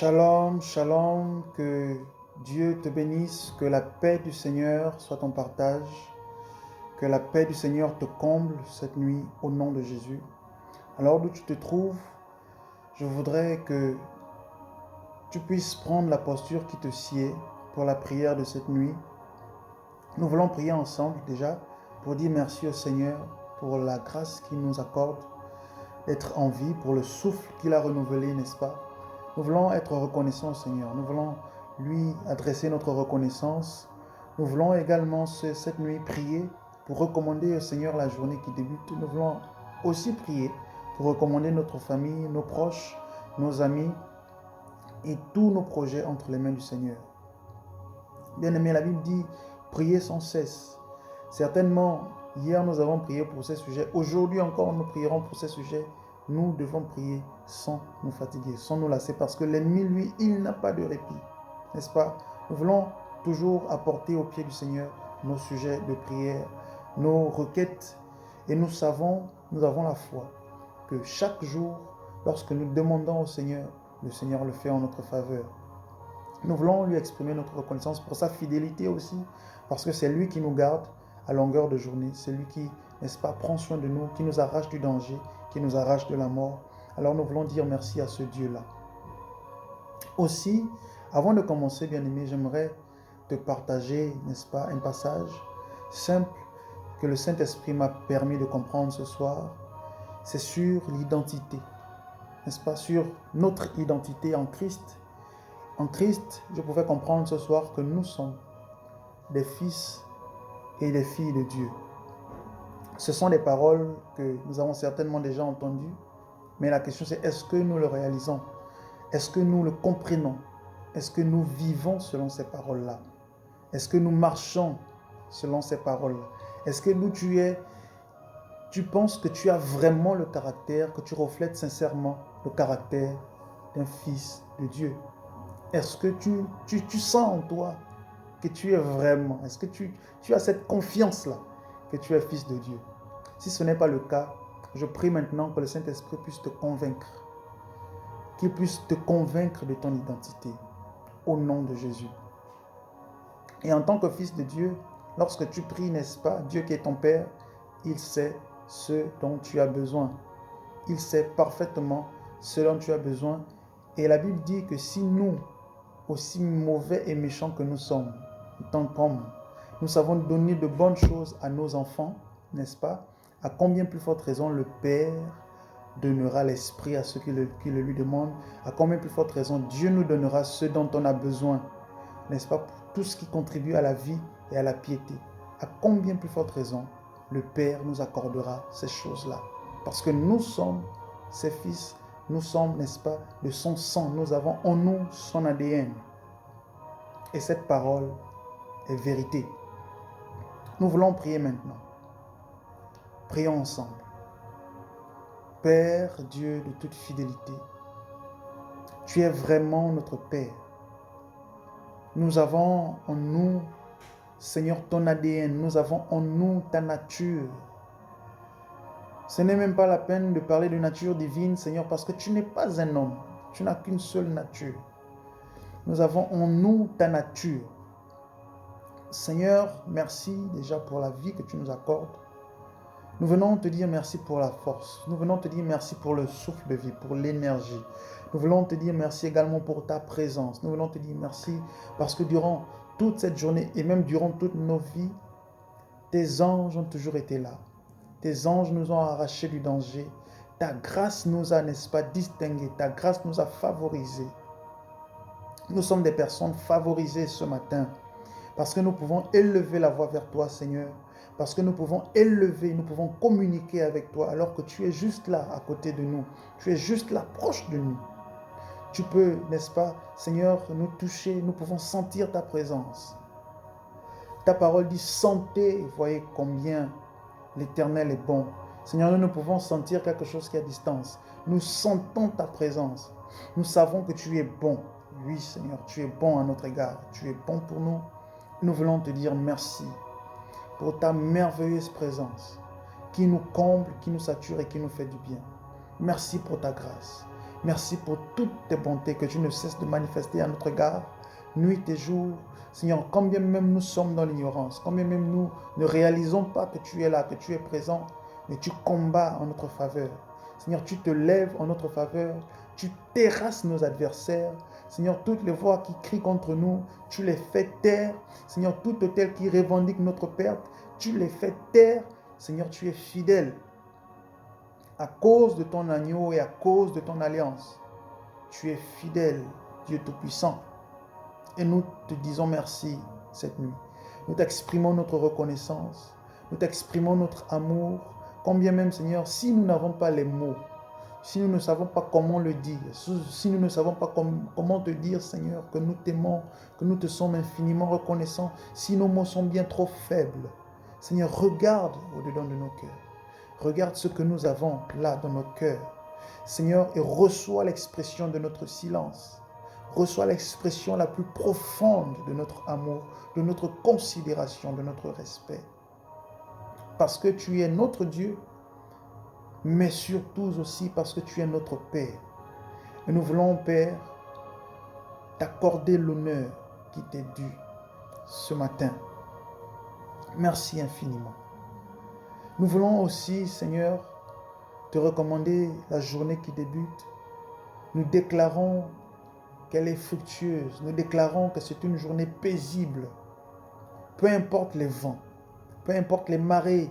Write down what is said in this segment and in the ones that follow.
Shalom, shalom, que Dieu te bénisse, que la paix du Seigneur soit ton partage, que la paix du Seigneur te comble cette nuit au nom de Jésus. Alors d'où tu te trouves, je voudrais que tu puisses prendre la posture qui te sied pour la prière de cette nuit. Nous voulons prier ensemble déjà pour dire merci au Seigneur pour la grâce qu'il nous accorde d'être en vie, pour le souffle qu'il a renouvelé, n'est-ce pas? Nous voulons être reconnaissants au Seigneur. Nous voulons lui adresser notre reconnaissance. Nous voulons également cette nuit prier pour recommander au Seigneur la journée qui débute. Nous voulons aussi prier pour recommander notre famille, nos proches, nos amis et tous nos projets entre les mains du Seigneur. Bien-aimé, la Bible dit prier sans cesse. Certainement, hier nous avons prié pour ces sujets. Aujourd'hui encore, nous prierons pour ces sujets. Nous devons prier sans nous fatiguer, sans nous lasser, parce que l'ennemi, lui, il n'a pas de répit, n'est-ce pas? Nous voulons toujours apporter au pied du Seigneur nos sujets de prière, nos requêtes, et nous avons la foi que chaque jour, lorsque nous demandons au Seigneur, le Seigneur le fait en notre faveur. Nous voulons lui exprimer notre reconnaissance pour sa fidélité aussi, parce que c'est lui qui nous garde à longueur de journée, c'est lui qui, n'est-ce pas, prend soin de nous, qui nous arrache du danger, qui nous arrache de la mort. Alors nous voulons dire merci à ce Dieu-là. Aussi, avant de commencer, bien-aimé, j'aimerais te partager, n'est-ce pas, un passage simple que le Saint-Esprit m'a permis de comprendre ce soir. C'est sur l'identité, n'est-ce pas, sur notre identité en Christ. En Christ, je pouvais comprendre ce soir que nous sommes des fils et des filles de Dieu. Ce sont des paroles que nous avons certainement déjà entendues, mais la question c'est, est-ce que nous le réalisons? Est-ce que nous le comprenons? Est-ce que nous vivons selon ces paroles-là? Est-ce que nous marchons selon ces paroles-là? Est-ce que tu penses que tu as vraiment le caractère, que tu reflètes sincèrement le caractère d'un fils de Dieu? Est-ce que tu sens en toi que tu es vraiment, est-ce que tu as cette confiance-là que tu es fils de Dieu? Si ce n'est pas le cas, je prie maintenant que le Saint-Esprit puisse te convaincre, qu'il puisse te convaincre de ton identité, au nom de Jésus. Et en tant que fils de Dieu, lorsque tu pries, n'est-ce pas, Dieu qui est ton Père, il sait ce dont tu as besoin. Il sait parfaitement ce dont tu as besoin. Et la Bible dit que si nous, aussi mauvais et méchants que nous sommes, tant comme nous savons donner de bonnes choses à nos enfants, n'est-ce pas? À combien plus forte raison le Père donnera l'Esprit à ceux qui le lui demandent? À combien plus forte raison Dieu nous donnera ce dont on a besoin, n'est-ce pas? Pour tout ce qui contribue à la vie et à la piété. À combien plus forte raison le Père nous accordera ces choses-là? Parce que nous sommes ses fils, nous sommes, n'est-ce pas, de son sang. Nous avons en nous son ADN. Et cette parole est vérité. Nous voulons prier maintenant. Prions ensemble. Père Dieu de toute fidélité, tu es vraiment notre Père. Nous avons en nous, Seigneur, ton ADN. Nous avons en nous ta nature. Ce n'est même pas la peine de parler de nature divine, Seigneur, parce que tu n'es pas un homme. Tu n'as qu'une seule nature. Nous avons en nous ta nature. Seigneur, merci déjà pour la vie que tu nous accordes. Nous venons te dire merci pour la force. Nous venons te dire merci pour le souffle de vie, pour l'énergie. Nous voulons te dire merci également pour ta présence. Nous voulons te dire merci parce que durant toute cette journée et même durant toutes nos vies, tes anges ont toujours été là. Tes anges nous ont arrachés du danger. Ta grâce nous a, n'est-ce pas, distingués. Ta grâce nous a favorisés. Nous sommes des personnes favorisées ce matin parce que nous pouvons élever la voix vers toi, Seigneur. Parce que nous pouvons élever, nous pouvons communiquer avec toi alors que tu es juste là à côté de nous. Tu es juste là proche de nous. Tu peux, n'est-ce pas, Seigneur, nous toucher, nous pouvons sentir ta présence. Ta parole dit sentez, voyez combien l'Éternel est bon. Seigneur, nous pouvons sentir quelque chose qui est à distance. Nous sentons ta présence. Nous savons que tu es bon. Oui, Seigneur, tu es bon à notre égard. Tu es bon pour nous. Nous voulons te dire merci pour ta merveilleuse présence qui nous comble, qui nous sature et qui nous fait du bien. Merci pour ta grâce. Merci pour toutes tes bontés que tu ne cesses de manifester à notre égard, nuit et jour. Seigneur, combien même nous sommes dans l'ignorance, combien même nous ne réalisons pas que tu es là, que tu es présent, mais tu combats en notre faveur. Seigneur, tu te lèves en notre faveur, tu terrasses nos adversaires. Seigneur, toutes les voix qui crient contre nous, tu les fais taire. Seigneur, tout autel qui revendique notre perte, tu les fais taire. Seigneur, tu es fidèle. À cause de ton agneau et à cause de ton alliance, tu es fidèle, Dieu Tout-Puissant. Et nous te disons merci cette nuit. Nous t'exprimons notre reconnaissance, nous t'exprimons notre amour. Combien même, Seigneur, si nous n'avons pas les mots, si nous ne savons pas comment le dire, si nous ne savons pas comment te dire, Seigneur, que nous t'aimons, que nous te sommes infiniment reconnaissants, si nos mots sont bien trop faibles, Seigneur, regarde au-dedans de nos cœurs. Regarde ce que nous avons là dans nos cœurs. Seigneur, et reçois l'expression de notre silence. Reçois l'expression la plus profonde de notre amour, de notre considération, de notre respect. Parce que tu es notre Dieu, mais surtout aussi parce que tu es notre Père. Et nous voulons, Père, t'accorder l'honneur qui t'est dû ce matin. Merci infiniment. Nous voulons aussi, Seigneur, te recommander la journée qui débute. Nous déclarons qu'elle est fructueuse. Nous déclarons que c'est une journée paisible. Peu importe les vents, peu importe les marées,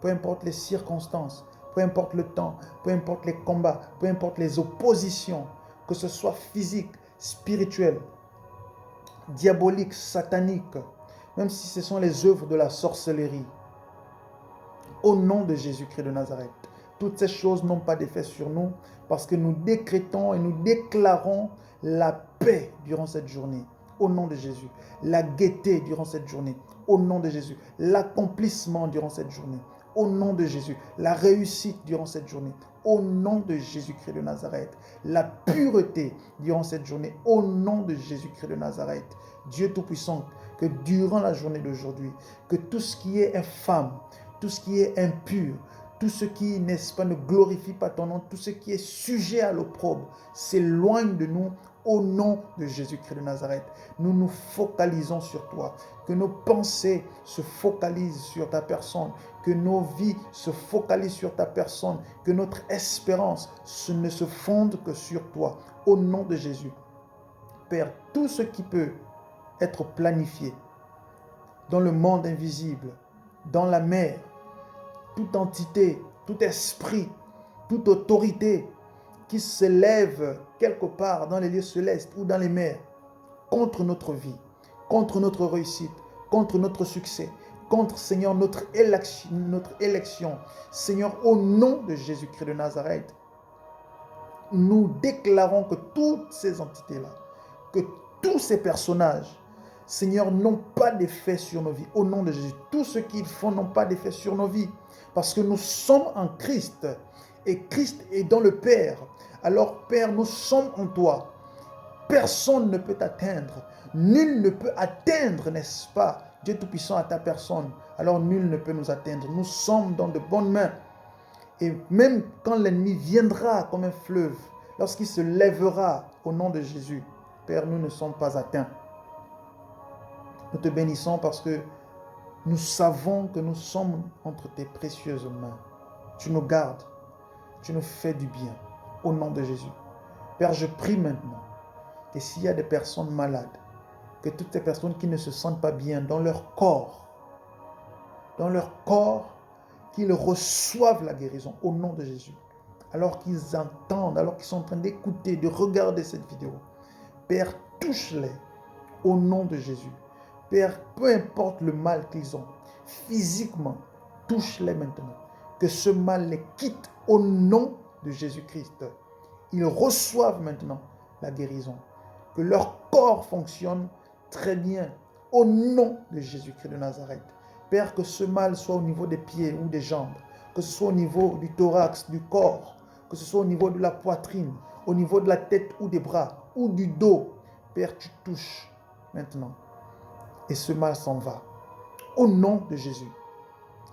peu importe les circonstances, peu importe le temps, peu importe les combats, peu importe les oppositions, que ce soit physique, spirituel, diabolique, satanique, même si ce sont les œuvres de la sorcellerie. Au nom de Jésus-Christ de Nazareth, toutes ces choses n'ont pas d'effet sur nous parce que nous décrétons et nous déclarons la paix durant cette journée. Au nom de Jésus. La gaieté durant cette journée. Au nom de Jésus. L'accomplissement durant cette journée. Au nom de Jésus. La réussite durant cette journée. Au nom de Jésus-Christ de Nazareth. La pureté durant cette journée. Au nom de Jésus-Christ de Nazareth. Dieu Tout-Puissant, que durant la journée d'aujourd'hui, que tout ce qui est infâme, tout ce qui est impur, tout ce qui, n'est-ce pas, ne glorifie pas ton nom, tout ce qui est sujet à l'opprobre, s'éloigne de nous au nom de Jésus-Christ de Nazareth. Nous nous focalisons sur toi, que nos pensées se focalisent sur ta personne, que nos vies se focalisent sur ta personne, que notre espérance ne se fonde que sur toi, au nom de Jésus. Père, tout ce qui peut être planifié dans le monde invisible, dans la mer, toute entité, tout esprit, toute autorité qui s'élève quelque part dans les lieux célestes ou dans les mers contre notre vie, contre notre réussite, contre notre succès, contre, Seigneur, notre élection. Seigneur, au nom de Jésus-Christ de Nazareth, nous déclarons que toutes ces entités-là, que tous ces personnages, Seigneur, n'ont pas d'effet sur nos vies. Au nom de Jésus, tout ce qu'ils font n'ont pas d'effet sur nos vies. Parce que nous sommes en Christ. Et Christ est dans le Père. Alors, Père, nous sommes en toi. Personne ne peut t'atteindre. Nul ne peut atteindre, n'est-ce pas, Dieu Tout-Puissant à ta personne. Alors, nul ne peut nous atteindre. Nous sommes dans de bonnes mains. Et même quand l'ennemi viendra comme un fleuve, lorsqu'il se lèvera au nom de Jésus, Père, nous ne sommes pas atteints. Nous te bénissons parce que nous savons que nous sommes entre tes précieuses mains. Tu nous gardes, tu nous fais du bien, au nom de Jésus. Père, je prie maintenant que s'il y a des personnes malades, que toutes ces personnes qui ne se sentent pas bien dans leur corps, qu'ils reçoivent la guérison au nom de Jésus. Alors qu'ils entendent, alors qu'ils sont en train d'écouter, de regarder cette vidéo. Père, touche-les au nom de Jésus. Père, peu importe le mal qu'ils ont, physiquement, touche-les maintenant. Que ce mal les quitte au nom de Jésus-Christ. Ils reçoivent maintenant la guérison. Que leur corps fonctionne très bien au nom de Jésus-Christ de Nazareth. Père, que ce mal soit au niveau des pieds ou des jambes, que ce soit au niveau du thorax, du corps, que ce soit au niveau de la poitrine, au niveau de la tête ou des bras, ou du dos. Père, tu touches maintenant. Et ce mal s'en va. Au nom de Jésus,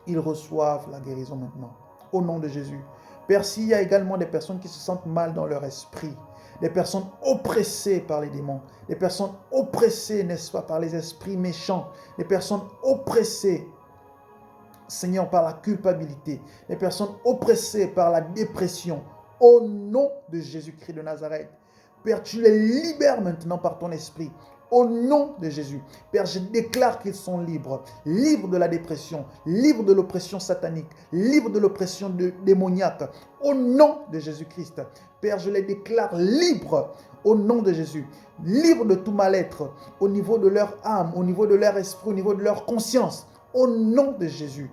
ils reçoivent la guérison maintenant. Au nom de Jésus. Père, s'il y a également des personnes qui se sentent mal dans leur esprit, des personnes oppressées par les démons, des personnes oppressées, n'est-ce pas, par les esprits méchants, des personnes oppressées, Seigneur, par la culpabilité, des personnes oppressées par la dépression, au nom de Jésus-Christ de Nazareth. Père, tu les libères maintenant par ton esprit. Au nom de Jésus. Père, je déclare qu'ils sont libres. Libres de la dépression, libres de l'oppression satanique, libres de l'oppression démoniaque. Au nom de Jésus-Christ. Père, je les déclare libres. Au nom de Jésus. Libres de tout mal-être. Au niveau de leur âme, au niveau de leur esprit, au niveau de leur conscience. Au nom de Jésus.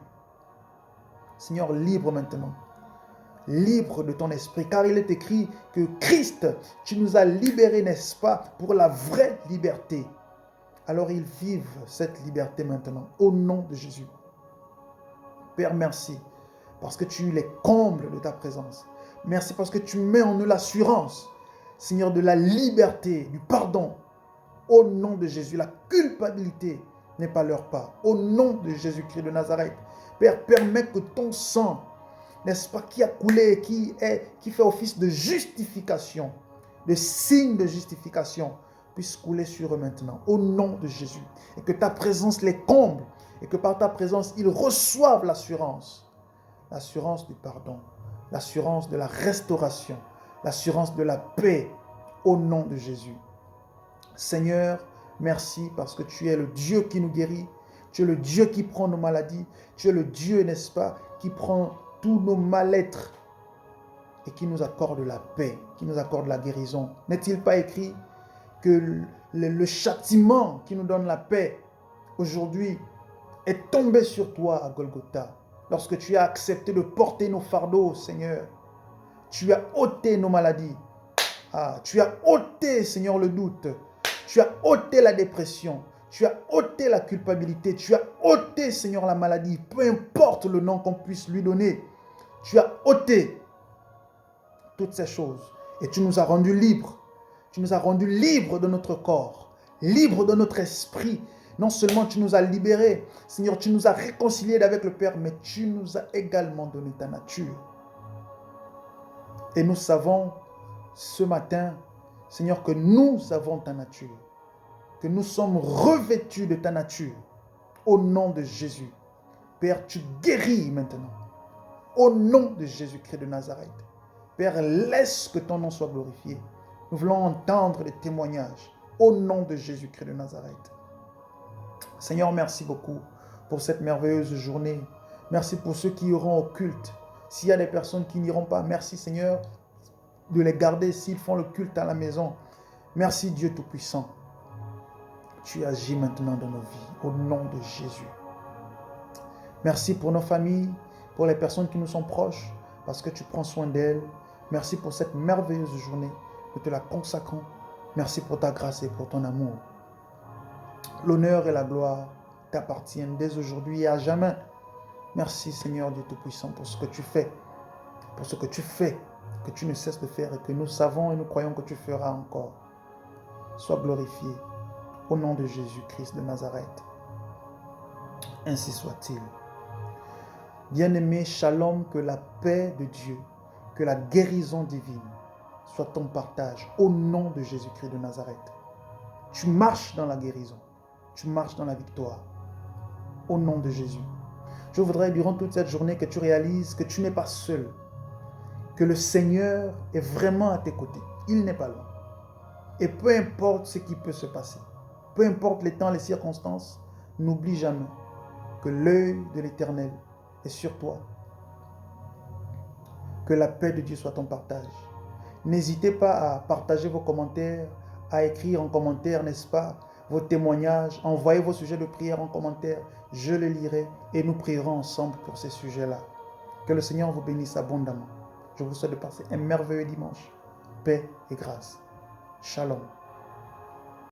Seigneur, libre maintenant. Libre de ton esprit, car il est écrit que Christ, tu nous as libérés, n'est-ce pas, pour la vraie liberté. Alors ils vivent cette liberté maintenant, au nom de Jésus. Père, merci, parce que tu les combles de ta présence. Merci parce que tu mets en eux l'assurance, Seigneur, de la liberté, du pardon. Au nom de Jésus, la culpabilité n'est pas leur part. Au nom de Jésus-Christ de Nazareth. Père, permets que ton sang, n'est-ce pas, qui a coulé, qui fait office de justification, de signe de justification, puisse couler sur eux maintenant, au nom de Jésus. Et que ta présence les comble, et que par ta présence, ils reçoivent l'assurance du pardon, l'assurance de la restauration, l'assurance de la paix, au nom de Jésus. Seigneur, merci parce que tu es le Dieu qui nous guérit, tu es le Dieu qui prend nos maladies, tu es le Dieu, n'est-ce pas, qui prend tous nos mal-être et qui nous accorde la paix, qui nous accorde la guérison. N'est-il pas écrit que le châtiment qui nous donne la paix aujourd'hui est tombé sur toi à Golgotha, lorsque tu as accepté de porter nos fardeaux, Seigneur. Tu as ôté nos maladies. Tu as ôté, Seigneur, le doute. Tu as ôté la dépression. Tu as ôté la culpabilité. Tu as ôté, Seigneur, la maladie. Peu importe le nom qu'on puisse lui donner. Tu as ôté toutes ces choses et tu nous as rendus libres. Tu nous as rendus libres de notre corps, libres de notre esprit. Non seulement tu nous as libérés, Seigneur, tu nous as réconciliés avec le Père, mais tu nous as également donné ta nature. Et nous savons ce matin, Seigneur, que nous avons ta nature, que nous sommes revêtus de ta nature, au nom de Jésus. Père, tu guéris maintenant. Au nom de Jésus-Christ de Nazareth. Père, laisse que ton nom soit glorifié. Nous voulons entendre les témoignages. Au nom de Jésus-Christ de Nazareth. Seigneur, merci beaucoup pour cette merveilleuse journée. Merci pour ceux qui iront au culte. S'il y a des personnes qui n'iront pas, merci Seigneur de les garder s'ils font le culte à la maison. Merci Dieu Tout-Puissant. Tu agis maintenant dans nos vies. Au nom de Jésus. Merci pour nos familles, pour les personnes qui nous sont proches, parce que tu prends soin d'elles. Merci pour cette merveilleuse journée. Nous te la consacrons. Merci pour ta grâce et pour ton amour. L'honneur et la gloire t'appartiennent dès aujourd'hui et à jamais. Merci Seigneur Dieu Tout-Puissant pour ce que tu fais. Pour ce que tu fais, que tu ne cesses de faire et que nous savons et nous croyons que tu feras encore. Sois glorifié au nom de Jésus-Christ de Nazareth. Ainsi soit-il. Bien-aimé, shalom, que la paix de Dieu, que la guérison divine soit ton partage au nom de Jésus-Christ de Nazareth. Tu marches dans la guérison, tu marches dans la victoire au nom de Jésus. Je voudrais durant toute cette journée que tu réalises que tu n'es pas seul, que le Seigneur est vraiment à tes côtés. Il n'est pas loin. Et peu importe ce qui peut se passer, peu importe les temps, les circonstances, n'oublie jamais que l'œil de l'Éternel est sur toi. Que la paix de Dieu soit ton partage. N'hésitez pas à partager vos commentaires, à écrire en commentaire, n'est-ce pas, vos témoignages. Envoyez vos sujets de prière en commentaire. Je les lirai et nous prierons ensemble pour ces sujets-là. Que le Seigneur vous bénisse abondamment. Je vous souhaite de passer un merveilleux dimanche. Paix et grâce. Shalom.